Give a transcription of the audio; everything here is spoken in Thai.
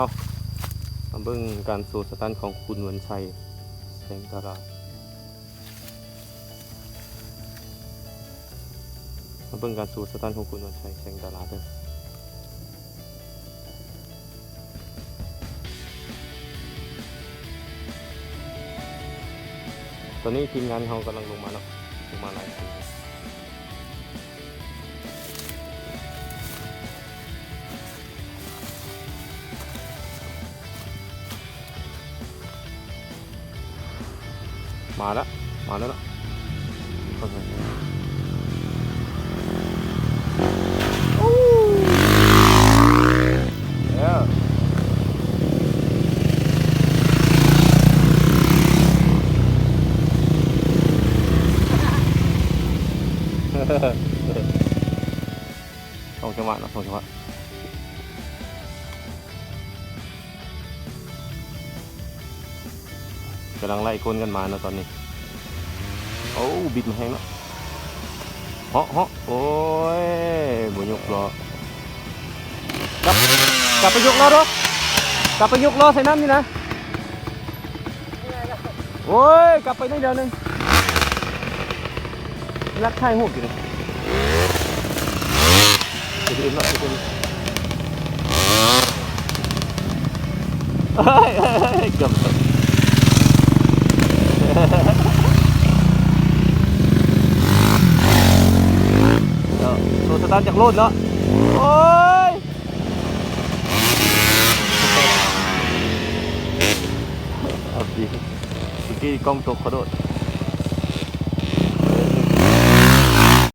มาเบิ่งการสู่สตันของคุณวันชัยแสงดารามาเบิ่งการสู่สตันของคุณวันชัยแสงดาราเด้อตอนนี้ทีมงานเขากำลังลงมาเนาะลงมาหลายคนมาแล้วเนาะโอ้เย้ส่งจังหวะเนาะส่งจังหวะกำลังไล่คนกันมาเนาะตอนนี้โอ้บิดมาแห้งแล้วเหาะโอ้ยบุญยกล้อกลับไปยกล้อดูกลับไปยกล้อใส่น้ำนี่นะโอ้ยกลับไปนิดเดียวนึงรักไข่หูกี่เลยจะดื่มแล้วจะดื่มเกือบโดนสตาร์ทจากโลดเนาะโอ้ยเอาดีเมื่อกี้กล้องตกขอโทษ